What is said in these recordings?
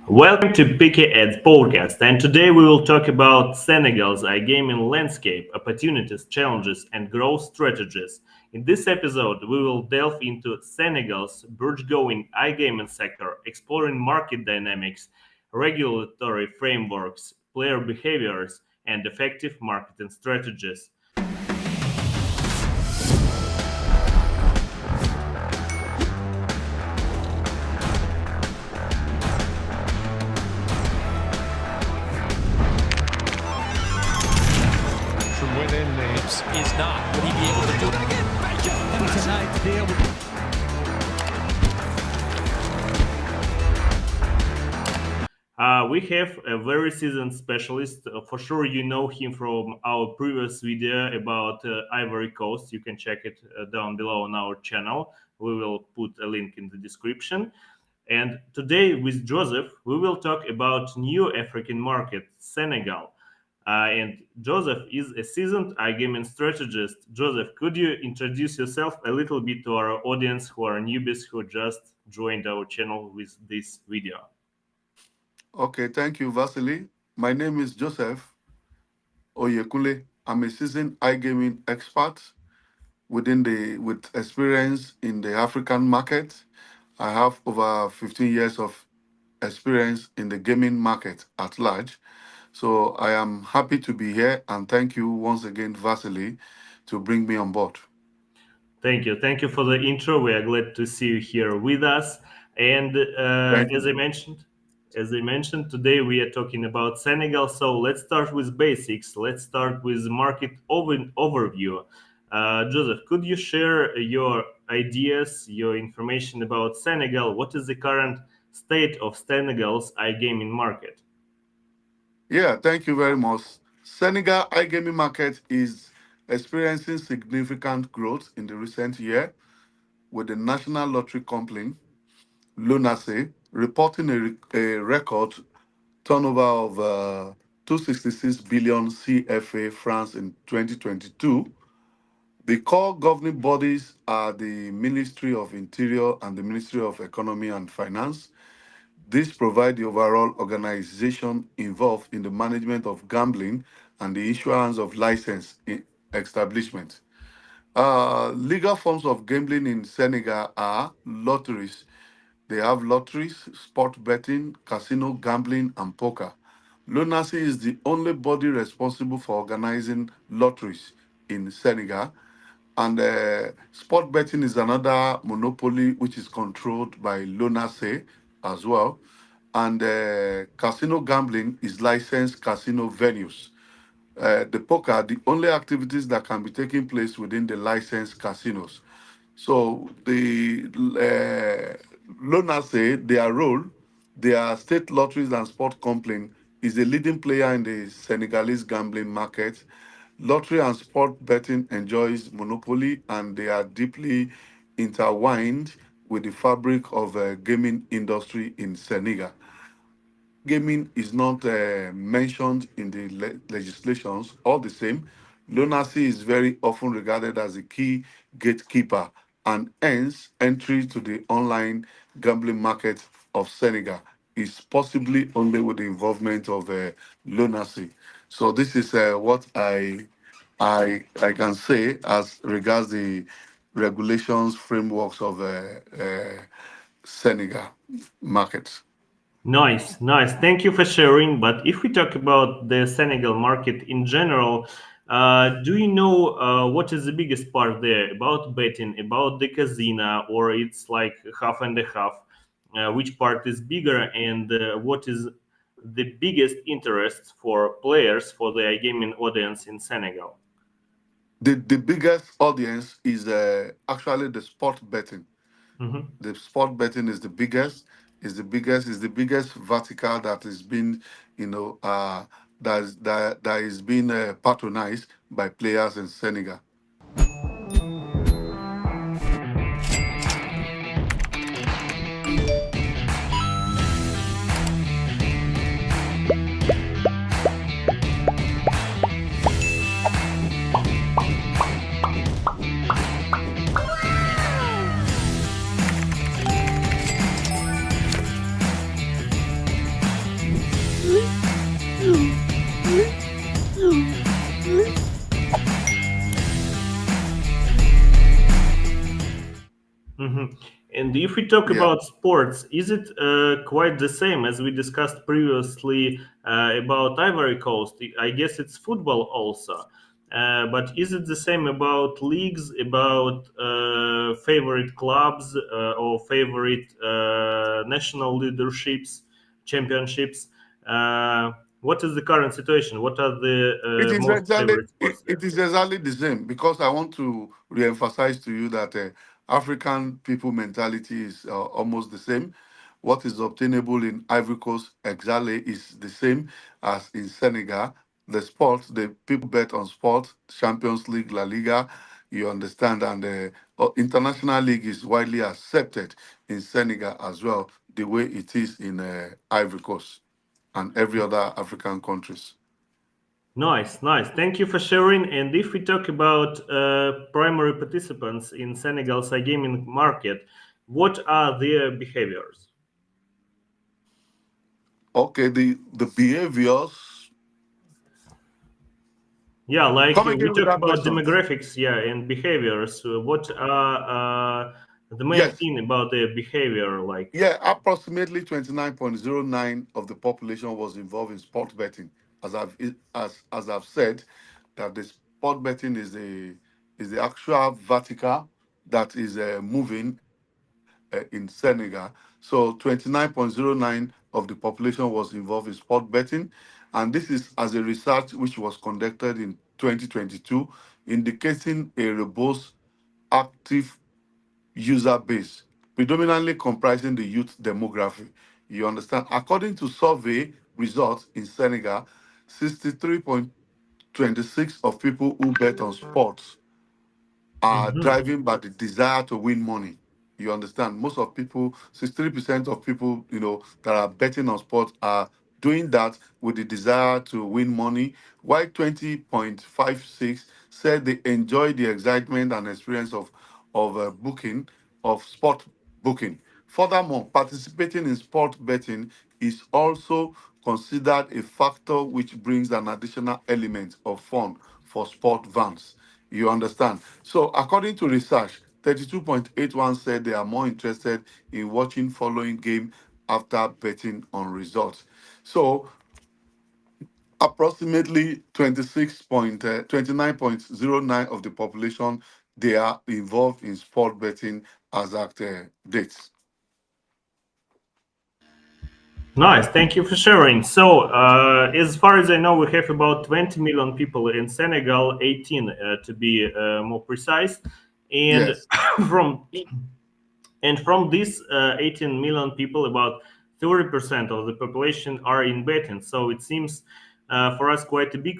Welcome to Peaky podcast, and today we will talk about Senegal's iGaming landscape, opportunities, challenges, and growth strategies. In this episode, we will delve into Senegal's burgeoning iGaming sector, exploring market dynamics, regulatory frameworks, player behaviors, and effective marketing strategies. From within the hips is not. Would he be able to do it again? Baker! And tonight to be able to... We have a very seasoned specialist. For sure, you know him from our previous video about Ivory Coast. You can check it down below on our channel. We will put a link in the description. And today, with Joseph, we will talk about new African market, Senegal. And Joseph is a seasoned iGaming strategist. Joseph, could you introduce yourself a little bit to our audience who are newbies who just joined our channel with this video? Okay, thank you, Vasilii. My name is Joseph Oyekunle. I'm a seasoned iGaming expert with experience in the African market. I have over 15 years of experience in the gaming market at large. So I am happy to be here and thank you once again, Vasilii, to bring me on board. Thank you. Thank you for the intro. We are glad to see you here with us. And Thank as I you. mentioned, today we are talking about Senegal. So let's start with basics. Let's start with market overview. Joseph, could you share your ideas, your information about Senegal? What is the current state of Senegal's iGaming market? Yeah, thank you very much. Senegal iGaming market is experiencing significant growth in the recent year, with the National Lottery Company, Lunase, reporting a record turnover of 266 billion CFA francs in 2022. The core governing bodies are the Ministry of Interior and the Ministry of Economy and Finance. This provides the overall organization involved in the management of gambling and the issuance of license establishment. Legal forms of gambling in Senegal are lotteries. They have lotteries, sport betting, casino gambling, and poker. Lunasi is the only body responsible for organizing lotteries in Senegal. And sport betting is another monopoly which is controlled by Lunase as well. And casino gambling is licensed casino venues. The poker, the only activities that can be taking place within the licensed casinos. So the Lonase, their role, their state lotteries and sport company is a leading player in the Senegalese gambling market. Lottery and sport betting enjoys monopoly and they are deeply intertwined with the fabric of gaming industry in Senegal. Gaming is not mentioned in the legislations. All the same, lunacy is very often regarded as a key gatekeeper and hence entry to the online gambling market of Senegal is possibly only with the involvement of lunacy. So this is what I can say as regards the regulations frameworks of Senegal markets. Nice, nice. Thank you for sharing. But if we talk about the Senegal market in general, do you know what is the biggest part there about betting, about the casino, or it's like half and a half? Which part is bigger, and what is the biggest interest for players for the iGaming audience in Senegal? The biggest audience is actually the sport betting. Mhm. The sport betting is the biggest vertical that has been, you know, that is being patronized by players in Senegal. Mhm. And if we talk Yeah. about sports, is it quite the same as we discussed previously about Ivory Coast? I guess it's football also. But is it the same about leagues, about favorite clubs or favorite national leaderships, championships? Uh, what is the current situation? What are It the is most exactly favorite sports it there? is exactly the same because I want to re-emphasize to you that African people mentality is almost the same. What is obtainable in Ivory Coast exactly is the same as in Senegal. The sport, the people bet on sport, Champions League, La Liga, you understand, and the international league is widely accepted in Senegal as well, the way it is in Ivory Coast and every other African countries. Nice, nice. Thank you for sharing. And if we talk about primary participants in Senegal's iGaming market, what are their behaviors? Okay, the behaviors. Yeah, like Come we again with talk that about question. demographics, yeah, and behaviors. What are the main Yes, thing about their behavior? Like, yeah, approximately 29.09 of the population was involved in sport betting. As I've said, that the sport betting is the actual vertical that is moving in Senegal. So 29.09 of the population was involved in sport betting, and this is as a research which was conducted in 2022, indicating a robust active user base, predominantly comprising the youth demography. You understand? According to survey results in Senegal, 63.26 of people who bet on sports are mhm. driven by the desire to win money. You understand? Most of people, 63% of people, that are betting on sports are doing that with the desire to win money, while 20.56 said they enjoy the excitement and experience of booking, of sport booking. Furthermore, participating in sport betting is also considered a factor which brings an additional element of fun for sport vans. You understand? So, according to research, 32.81 said they are more interested in watching following game after betting on results. So, approximately 29.09 of the population, they are involved in sport betting as at dates. Nice, thank you for sharing. So, as far as I know, we have about 20 million people in Senegal, 18 to be more precise, and Yes. from from these 18 million people, about 30% of the population are in betting. So it seems for us quite a big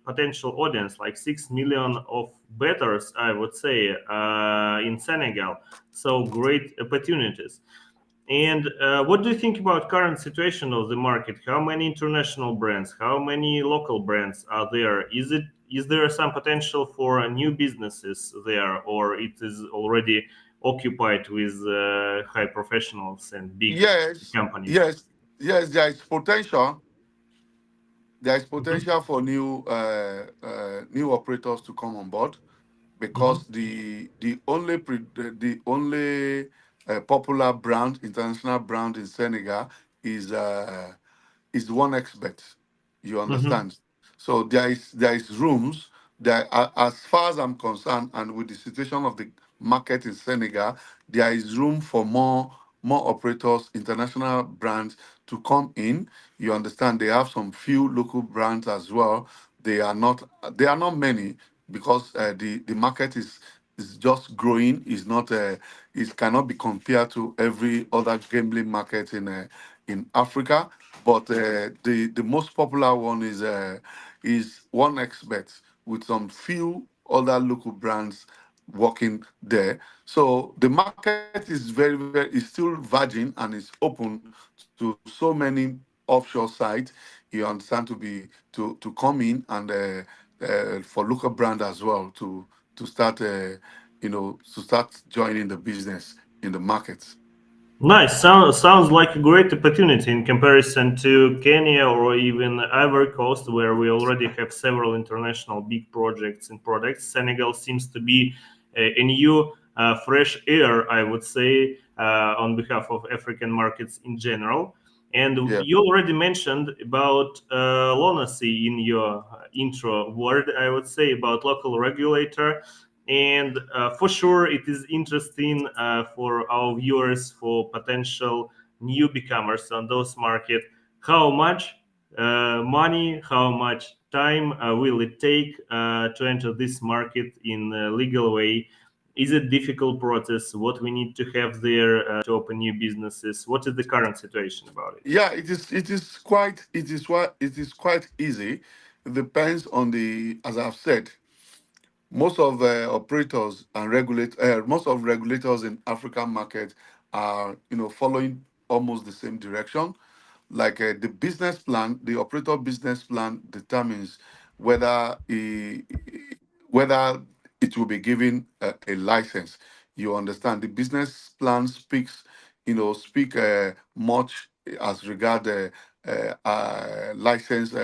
potential audience, like 6 million of bettors, I would say, in Senegal. So great opportunities. And what do you think about current situation of the market? How many international brands? How many local brands are there? Is there some potential for new businesses there, or it is already occupied with high professionals and big Yes. companies? Yes. Yes. There is potential. There is Hmm. potential for new operators to come on board Hmm. because the only popular brand, international brand in Senegal is one expert. You Hmm. understand? So there is rooms there as far as I'm concerned, and with the situation of the market in Senegal, there is room for more operators, international brands to come in. You understand? They have some few local brands as well. They are not many because the market is just growing. Is not it cannot be compared to every other gambling market in Africa. But the most popular one is one expert with some few other local brands working there. So the market is still virgin and is open to so many offshore sites. You understand to come in and for local brand as well to start to start joining the business in the market. Nice. Sounds like a great opportunity in comparison to Kenya or even Ivory Coast, where we already have several international big projects and products. Senegal seems to be a new fresh air, I would say, on behalf of African markets in general. And Yeah. you already mentioned about lunacy in your intro word, I would say, about local regulator. And for sure, it is interesting for our viewers, for potential newcomers on those market, how much money, how much time will it take to enter this market in a legal way? Is it difficult process? What we need to have there to open new businesses? What is the current situation about it? Yeah, it is. It is quite easy. It depends on the, as I've said, most of operators and most of regulators in African market are, following almost the same direction. Like the business plan, the operator business plan determines whether whether it will be given a license. You understand? The business plan speak much as regard license,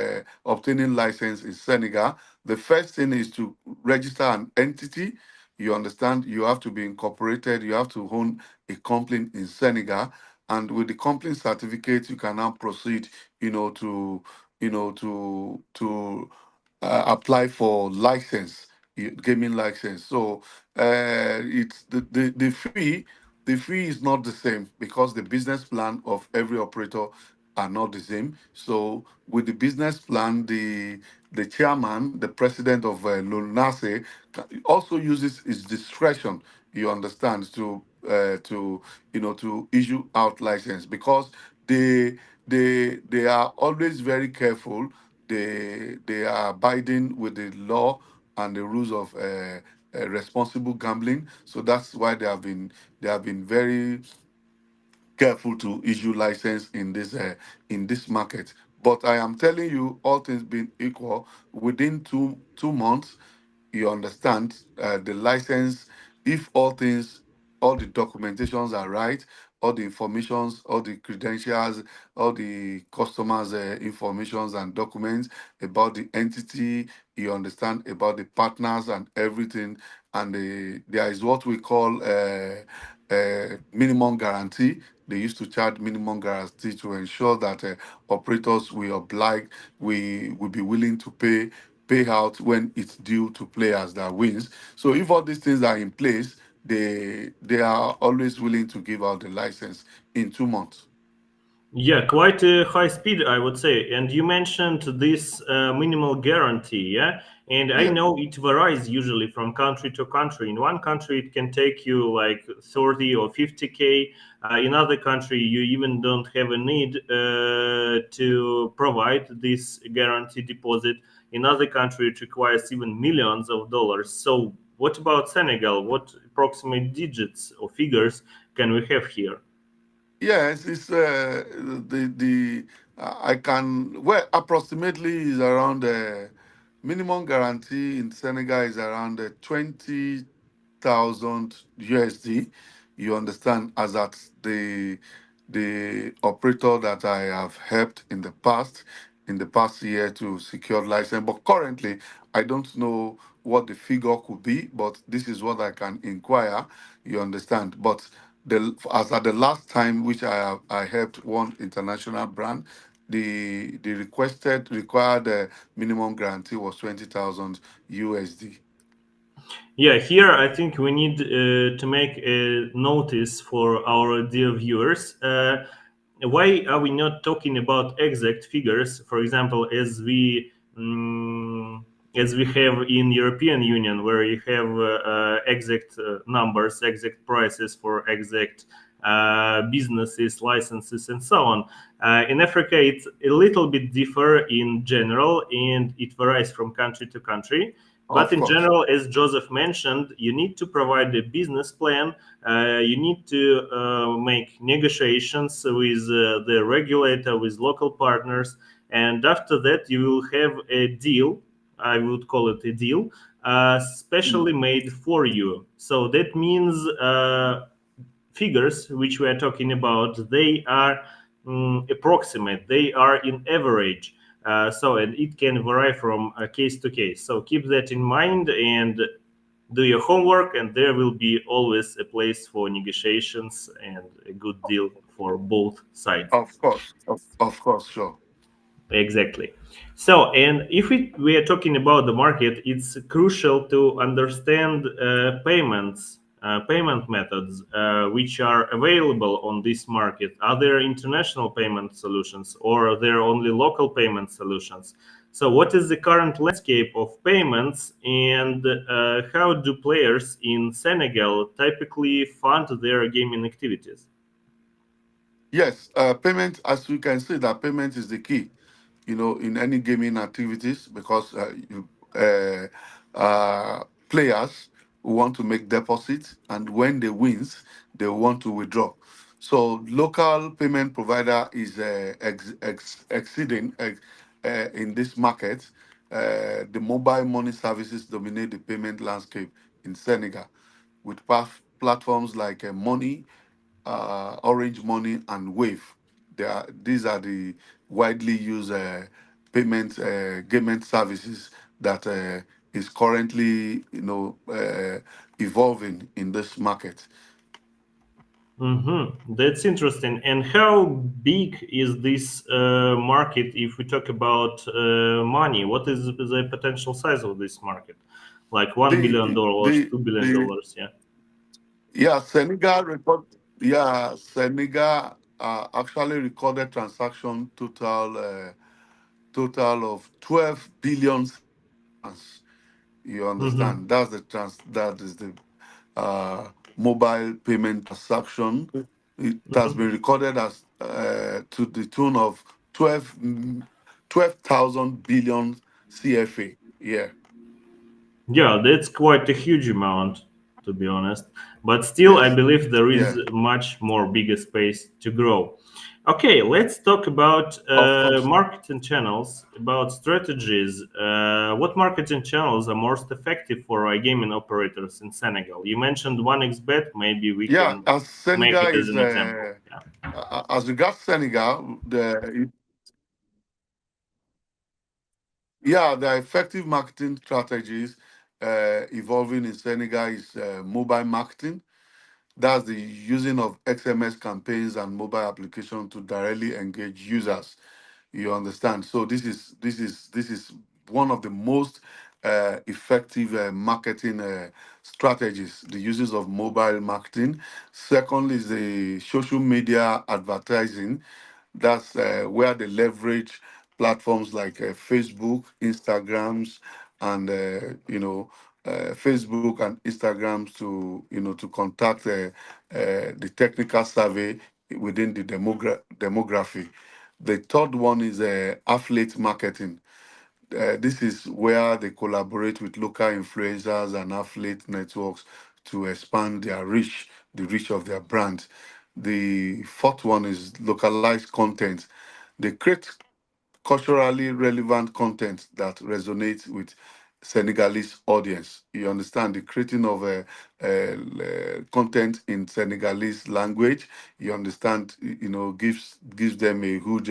obtaining license in Senegal. The first thing is to register an entity. You understand? You have to be incorporated. You have to own a company in Senegal, and with the company certificate, you can now proceed. To apply for license, gaming license. So it's the fee. The fee is not the same because the business plan of every operator are not the same. So with the business plan, the chairman, the president of Lunase, also uses his discretion. You understand, to issue out license, because they are always very careful. They are abiding with the law and the rules of responsible gambling. So that's why they have been very careful to issue license in this market. But I am telling you, all things being equal, within two months, you understand, the license, if all the documentations are right, all the informations, all the credentials, all the customers informations and documents about the entity, you understand, about the partners and everything. And there is what we call minimum guarantee. They used to charge minimum guarantee to ensure that operators will be willing to pay out when it's due to players that wins. So if all these things are in place, they are always willing to give out the license in 2 months. Yeah, quite a high speed, I would say. And you mentioned this minimal guarantee, yeah? And I Yeah. know it varies usually from country to country. In one country, it can take you like 30 or 50K. In other country, you even don't have a need to provide this guarantee deposit. In other country, it requires even millions of dollars. So what about Senegal? What approximate digits or figures can we have here? Yes, it's the I can, well, approximately is around minimum guarantee in Senegal is around 20,000 USD. You understand, as at the operator that I have helped in the past year to secure license. But currently, I don't know what the figure could be, but this is what I can inquire. You understand, but as at the last time which I helped one international brand, the required minimum guarantee was 20,000 USD. Yeah, here I think we need to make a notice for our dear viewers. Why are we not talking about exact figures? For example, as we have in European Union, where you have exact numbers, exact prices for exact businesses, licenses, and so on. In Africa, it's a little bit differ in general, and it varies from country to country. But Of in course. general, as Joseph mentioned, you need to provide a business plan. You need to make negotiations with the regulator, with local partners. And after that, you will have a deal. I would call it a deal, Mm. specially made for you. So that means figures which we are talking about, they are approximate, they are in average. So and it can vary from case to case, so keep that in mind. And do your homework, and there will be always a place for negotiations and a good deal for both sides. Of course, of course, sure. Exactly. So, and if we are talking about the market, it's crucial to understand payment methods which are available on this market. Are there international payment solutions, or are there only local payment solutions? So, what is the current landscape of payments, and how do players in Senegal typically fund their gaming activities? Yes, payment, as we can see, that payment is the key, in any gaming activities because players want to make deposits, and when they wins, they want to withdraw. So local payment provider is exceeding in this market. The mobile money services dominate the payment landscape in Senegal, with platforms like Money, Orange Money, and Wave. These are the widely used payment services that is currently, evolving in this market. That's interesting. And how big is this market if we talk about money? What is the potential size of this market? Like $1 billion, The $2 billion, yeah. Yeah, Senegal actually recorded transaction total of 12 billion cedis. You Mm-hmm. understand? That is the uh, mobile payment transaction. It has Mm-hmm. been recorded as to the tune of 12,000 billion CFA. Yeah. Yeah, that's quite a huge amount, to be honest. But still, I Yes. believe there is Yeah. much more bigger space to grow. Okay, let's talk about Of course. marketing channels, about strategies. What marketing channels are most effective for iGaming operators in Senegal? You mentioned 1xBet. Maybe we Yeah. can As make Senegal it as is an example. Yeah. as regards Senegal, the effective marketing strategies evolving in Senegal is mobile marketing. That's the using of XMS campaigns and mobile application to directly engage users. You understand? So this is one of the most effective marketing strategies. The uses of mobile marketing. Second is the social media advertising. That's where they leverage platforms like Facebook, Instagrams, and Facebook and Instagrams to to contact the technical survey within the demography. The third one is affiliate marketing. This is where they collaborate with local influencers and affiliate networks to expand the reach of their brand. The fourth one is localized content. They create culturally relevant content that resonates with Senegalese audience. You understand the creating of content in Senegalese language. You understand, gives them a huge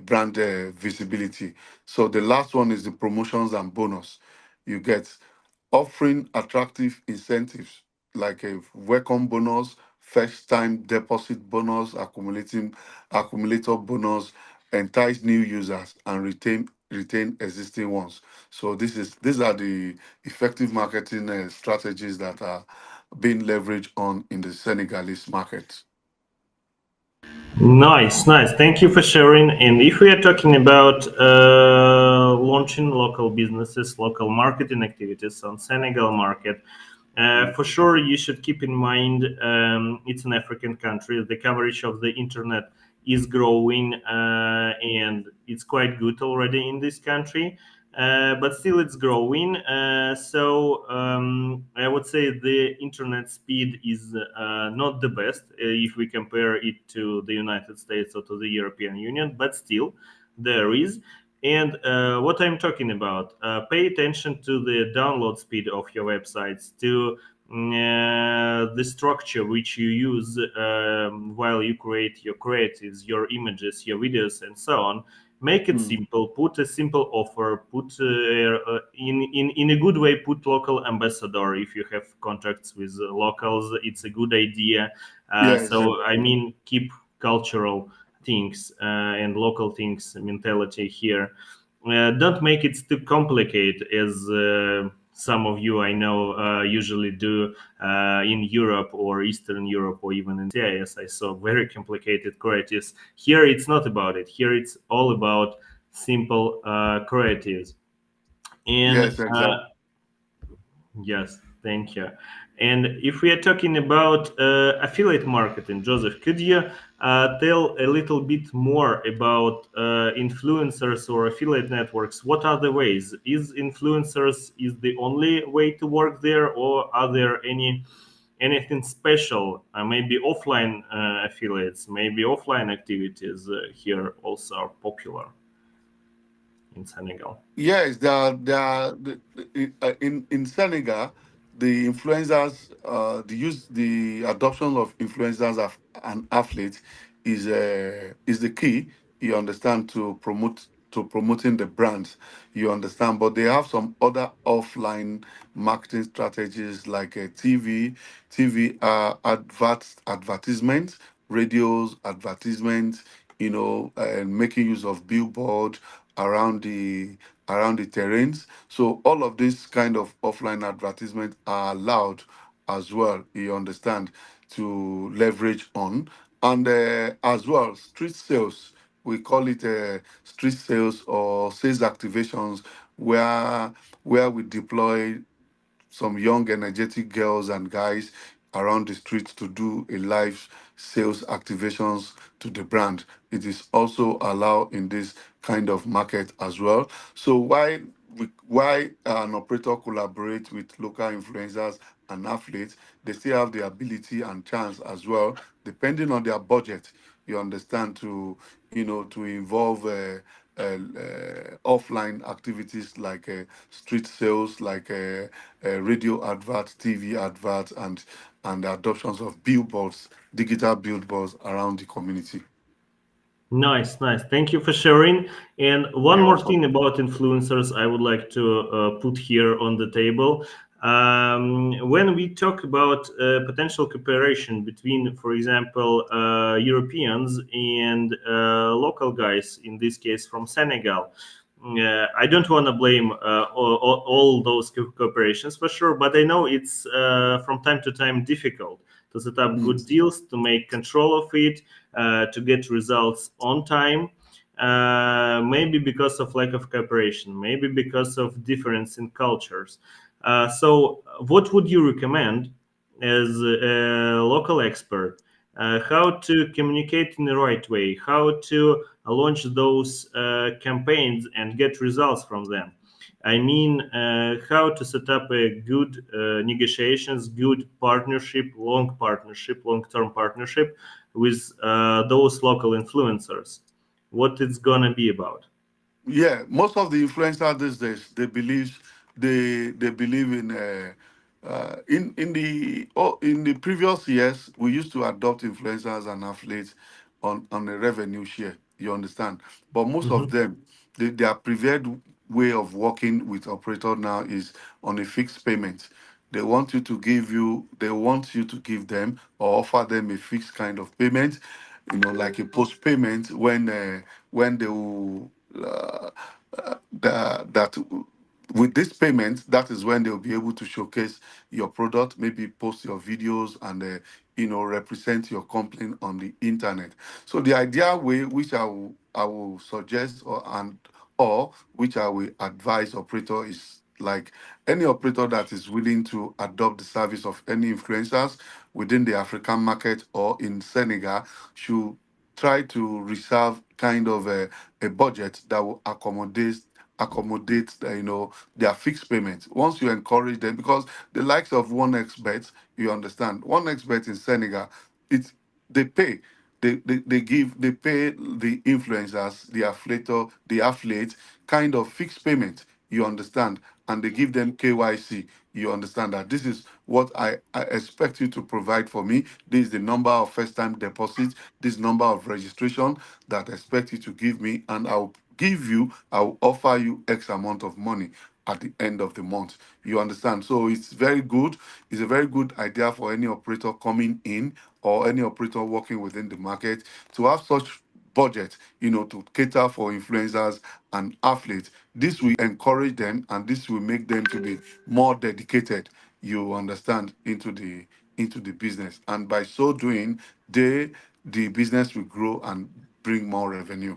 brand visibility. So the last one is the promotions and bonus. You get offering attractive incentives like a welcome bonus, first time deposit bonus, accumulator bonus, entice new users and retain existing ones. So these are the effective marketing strategies that are being leveraged on in the Senegalese market. Nice, nice. Thank you for sharing. And if we are talking about launching local businesses, local marketing activities on Senegal market, for sure you should keep in mind it's an African country. The coverage of the internet is growing and it's quite good already in this country. But still, it's growing. So I would say the internet speed is not the best if we compare it to the United States or to the European Union. But still, there is. And what I'm talking about, pay attention to the download speed of your websites, to the structure which you use while you create your creatives, your images, your videos, and so on. Make it Mm. simple. Put a simple offer. Put in a good way. Put local ambassador. If you have contracts with locals, it's a good idea. Yes. So I mean, keep cultural things and local things mentality here. Don't make it too complicated, as some of you I know usually do in Europe or Eastern Europe or even in CIS. I saw very complicated creatives. Here it's not about it. Here it's all about simple creatives. And Yes, exactly. yes, thank you. And if we are talking about affiliate marketing, Joseph, could you tell a little bit more about influencers or affiliate networks? What are the ways? Is influencers is the only way to work there, or are there anything special? Maybe offline affiliates, maybe offline activities here also are popular in Senegal. Yes, in Senegal, the influencers, the adoption of influencers and athletes is the key. You understand, to promoting the brands. You understand, but they have some other offline marketing strategies like TV advertisements, radios advertisements. And making use of billboard around the terrains. So all of these kind of offline advertisements are allowed as well. You understand, to leverage on, and as well street sales. We call it street sales or sales activations, where we deploy some young, energetic girls and guys around the street to do a live sales activations to the brand. It is also allowed in this kind of market as well. So why an operator collaborate with local influencers and athletes, they still have the ability and chance as well, depending on their budget. You understand, to involve offline activities like street sales, like radio adverts, TV adverts, and the adoptions of billboards, digital billboards around the community. Nice, nice. Thank you for sharing. And one You're more welcome. thing about influencers, I would like to put here on the table. When we talk about potential cooperation between, for example, Europeans and local guys, in this case from Senegal, I don't want to blame all those cooperations for sure, but I know it's from time to time difficult to set up Mm. good deals, to make control of it, to get results on time. Maybe because of lack of cooperation, maybe because of difference in cultures. So, what would you recommend as a local expert? How to communicate in the right way? How to launch those campaigns and get results from them? I mean, how to set up a good negotiations, good partnership, long-term partnership with those local influencers. What it's gonna be about. Yeah, most of the influencers these days, they believe in the previous years, we used to adopt influencers and athletes on a revenue share. You understand, but most of Mhm. them, their preferred way of working with operator now is on a fixed payment. They want you to give them or offer them a fixed kind of payment, like a post payment when they will that with this payment, that is when they'll be able to showcase your product, maybe post your videos and represent your company on the internet. So the ideal way, which I will suggest or which I will advise operator, is like any operator that is willing to adopt the service of any influencers within the African market or in Senegal should try to reserve kind of a budget that will accommodate their fixed payments. Once you encourage them, because the likes of one expert, you understand, one expert in Senegal, it's they pay. They pay the influencers, the athletes, kind of fixed payment, you understand, and they give them KYC. You understand that this is what I expect you to provide for me. This is the number of first time deposits, this number of registration that I expect you to give me, and I'll give you, I will offer you X amount of money at the end of the month. You understand? So it's very good. It's a very good idea for any operator coming in or any operator working within the market to have such budget, to cater for influencers and athletes. This will encourage them and this will make them to be more dedicated, you understand, into the business. And by so doing, the business will grow and bring more revenue.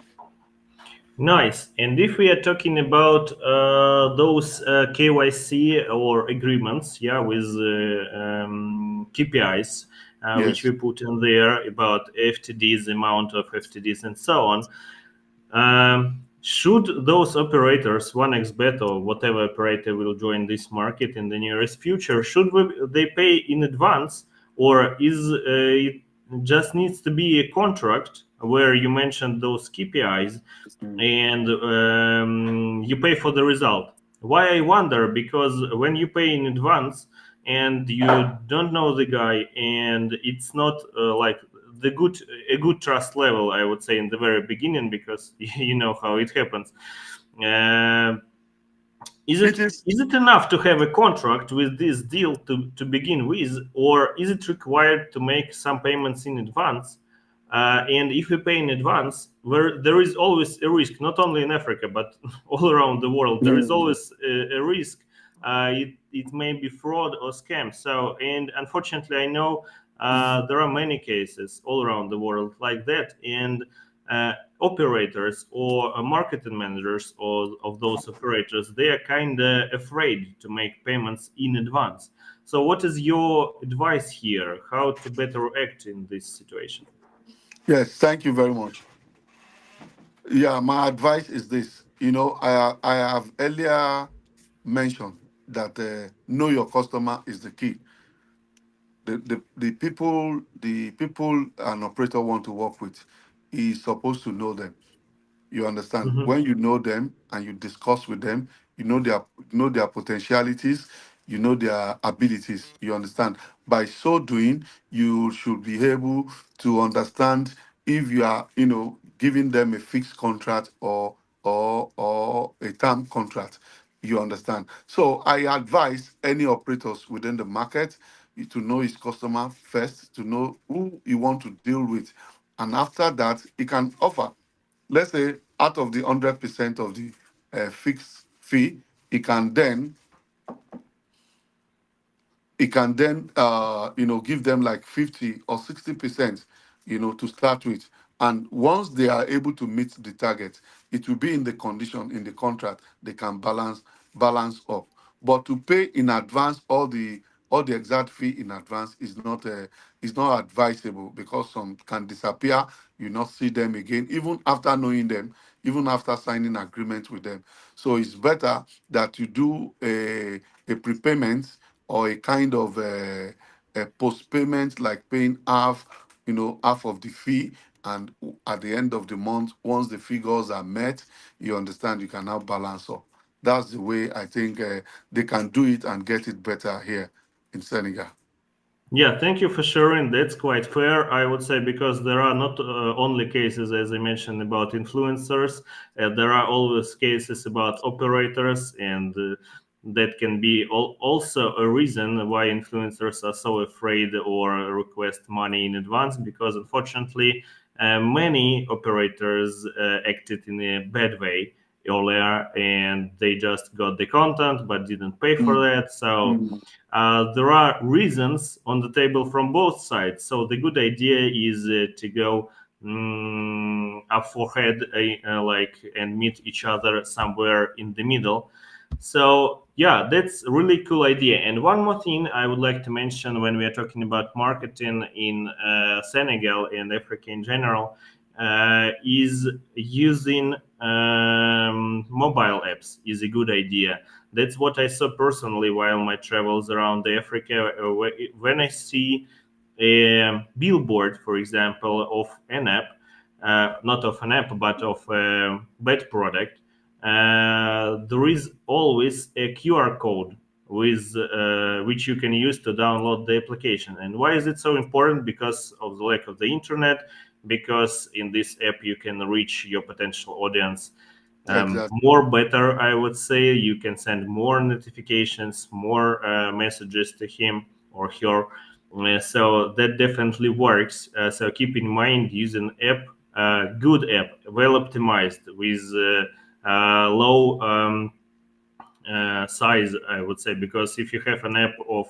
Nice. And if we are talking about those KYC or agreements, yeah, with KPIs, which Yes. we put in there about FTDs, amount of FTDs, and so on, should those operators, 1xBet or whatever operator will join this market in the nearest future, they pay in advance, or is it just needs to be a contract where you mentioned those KPIs Mm. and you pay for the result? Why I wonder, because when you pay in advance and you don't know the guy and it's not like the good a good trust level, I would say, in the very beginning, because you know how it happens. Uh, is It it is. is it enough to have a contract with this deal to begin with, or is it required to make some payments in advance? And if you pay in advance, where there is always a risk, not only in Africa but all around the world, there is Mm. always a risk. It may be fraud or scam. So, and unfortunately, I know there are many cases all around the world like that, and operators or marketing managers of those operators, they are kind of afraid to make payments in advance. So what is your advice here, how to better act in this situation? Yes, thank you very much. Yeah, my advice is this. I have earlier mentioned that know your customer is the key. The people an operator want to work with is supposed to know them. You understand? Mhm. When you know them and you discuss with them, you know their potentialities, you know their abilities. You understand? By so doing, you should be able to understand if you are, giving them a fixed contract or a term contract. You understand? So I advise any operators within the market to know his customer first, to know who you want to deal with, and after that, he can offer. Let's say out of the 100% of the fixed fee, he can then give them like 50 or 60%, to start with. And once they are able to meet the target, it will be in the condition in the contract they can balance up. But to pay in advance all the exact fee in advance is not advisable, because some can disappear. You not see them again, even after knowing them, even after signing agreement with them. So it's better that you do a prepayment or a kind of a post payment, like paying half of the fee, and at the end of the month, once the figures are met, you understand, you can now balance up. That's the way I think they can do it and get it better here in Senegal. Yeah, thank you for sharing. That's quite fair, I would say, because there are not only cases, as I mentioned, about influencers. There are always cases about operators, and that can be also a reason why influencers are so afraid or request money in advance, because unfortunately, many operators acted in a bad way earlier, and they just got the content but didn't pay for Mm, that. So mm, there are reasons on the table from both sides. So the good idea is to go up for head, like, and meet each other somewhere in the middle. So yeah, that's a really cool idea. And one more thing I would like to mention when we are talking about marketing in Senegal and Africa in general is using mobile apps is a good idea. That's what I saw personally while my travels around Africa. When I see a billboard, for example, of an app, not of an app, but of a bet product, there is always a QR code with which you can use to download the application. And why is it so important? Because of the lack of the internet. Because in this app you can reach your potential audience Exactly. More better, I would say. You can send more notifications, more messages to him or her. So that definitely works. So keep in mind using app, good app, well optimized with low size, I would say, because if you have an app of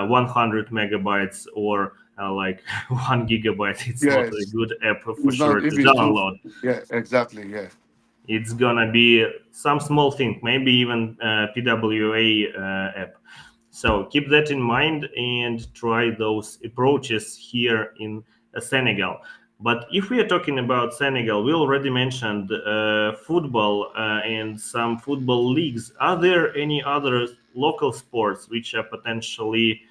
100 megabytes or like 1 gigabyte, it's not a Yes. good app for It's not sure if to it's too. download. Yeah, exactly. Yeah. It's gonna be some small thing, maybe even PWA app. So keep that in mind and try those approaches here in Senegal. But if we are talking about Senegal, we already mentioned football and some football leagues. Are there any other local sports which are potentially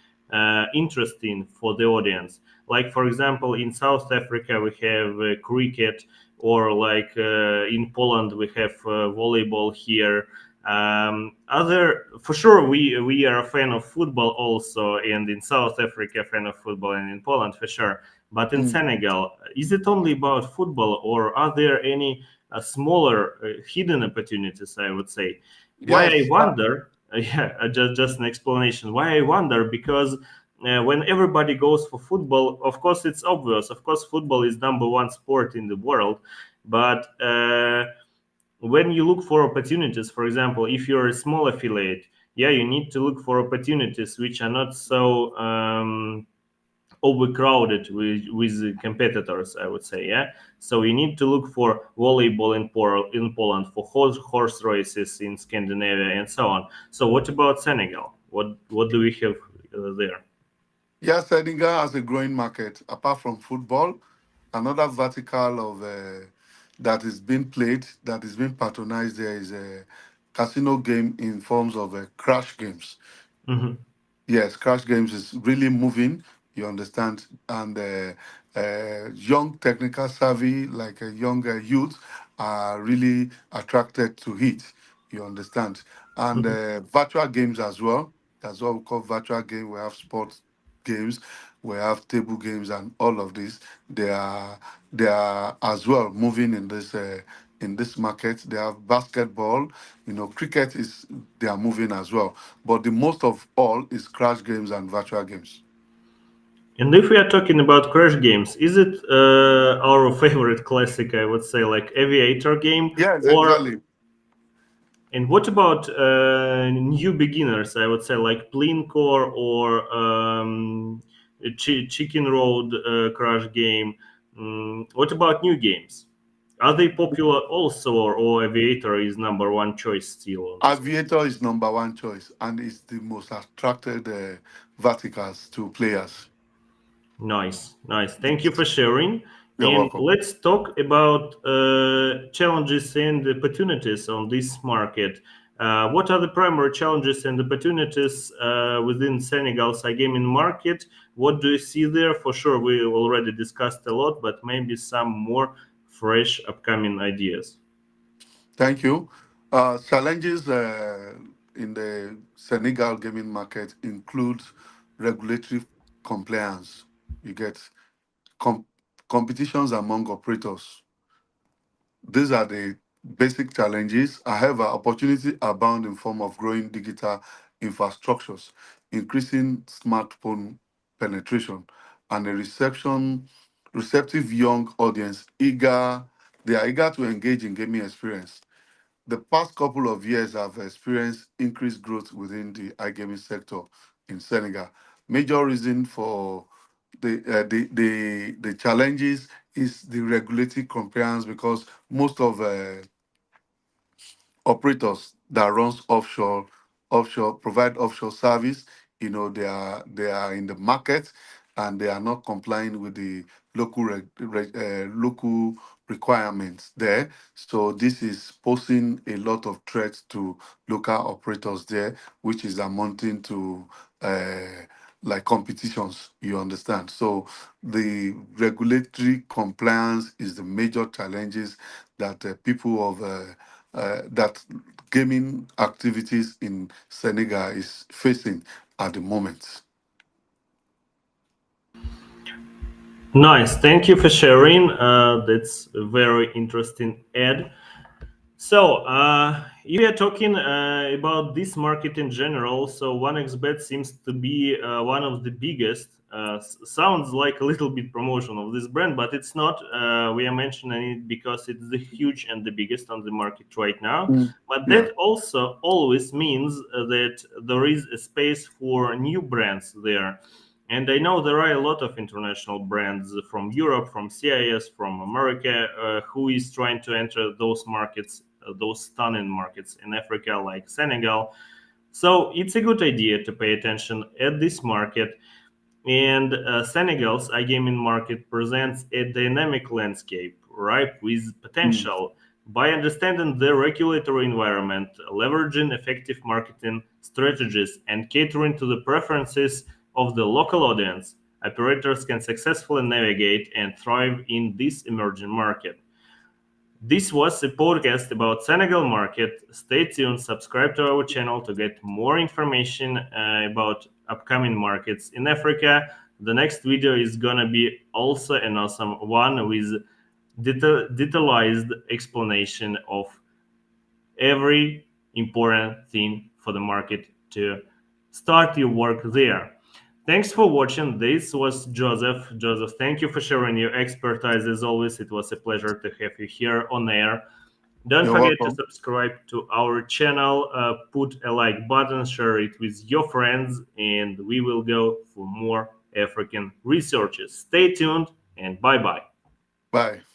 interesting for the audience? Like, for example, in South Africa, we have cricket, or like in Poland, we have volleyball here. Other for sure, we are a fan of football also, and in South Africa, fan of football, and in Poland for sure. But in Mm. Senegal, is it only about football, or are there any smaller hidden opportunities? I would say. Why I Yes. wonder, yeah, just an explanation. Why I wonder because when everybody goes for football, of course it's obvious. Of course, football is number one sport in the world, but when you look for opportunities, for example, if you're a small affiliate, yeah, you need to look for opportunities which are not so overcrowded with competitors, I would say. Yeah, so you need to look for volleyball in Poland, for horse races in Scandinavia, and so on. So what about Senegal? What do we have there? Yeah, Senegal has a growing market. Apart from football, another vertical of that is being played, that is being patronized there is a casino game in forms of crash games. Mhm. Yes, Crash Games is really moving, you understand, and young technical savvy, like a younger youth, are really attracted to it, you understand. And Mhm. virtual games as well. That's what we call virtual game. We have sports games, we have table games, and all of this. They are as well moving in this market. They have basketball, cricket is they are moving as well. But the most of all is crash games and virtual games. And if we are talking about crash games, is it our favorite classic? I would say like Aviator game, Yes, or exactly. and what about new beginners? I would say like Plincore or Chicken Road crash game. What about new games? Are they popular also, or Aviator is number one choice still on this? Aviator is number one choice and is the most attracted verticals to players. Nice, nice. Thank you for sharing. You're And welcome. let's talk about challenges and opportunities on this market. What are the primary challenges and opportunities within Senegal's iGaming market? What do you see there? For sure, we already discussed a lot, but maybe some more fresh upcoming ideas. Thank you. Challenges in the Senegal gaming market include regulatory compliance. You get com- competitions among operators. These are the basic challenges. However, opportunity abound in form of growing digital infrastructures, increasing smartphone penetration, and a receptive young audience they are eager to engage in gaming experience. The past couple of years have experienced increased growth within the iGaming sector in Senegal. Major reason for the challenges is the regulatory compliance because most of operators that runs offshore provide offshore service. They are in the market and they are not complying with the local requirements there. So this is posing a lot of threats to local operators there, which is amounting to like competitions, you understand. So the regulatory compliance is the major challenges that people of that gaming activities in Senegal is facing at the moment. Nice. Thank you for sharing. That's a very interesting ad. So, if we are talking about this market in general, so 1xbet seems to be one of the biggest. Sounds like a little bit promotion of this brand, but it's not. We are mentioning it because it's the huge and the biggest on the market right now. Mm. But Yeah. that also always means that there is a space for new brands there. And I know there are a lot of international brands from Europe, from CIS, from America, who is trying to enter those markets, those stunning markets in Africa, like Senegal. So it's a good idea to pay attention at this market. And Senegal's iGaming market presents a dynamic landscape, ripe with Mm. potential. By understanding the regulatory environment, leveraging effective marketing strategies, and catering to the preferences of the local audience, operators can successfully navigate and thrive in this emerging market. This was a podcast about Senegal market. Stay tuned, subscribe to our channel to get more information about upcoming markets in Africa. The next video is gonna be also an awesome one with detailed explanation of every important thing for the market to start your work there. Thanks for watching. This was Joseph. Joseph, thank you for sharing your expertise as always. It was a pleasure to have you here on air. Don't You're forget to welcome. subscribe to our channel, put a like button, share it with your friends, and we will go for more African researches. Stay tuned and bye bye. Bye.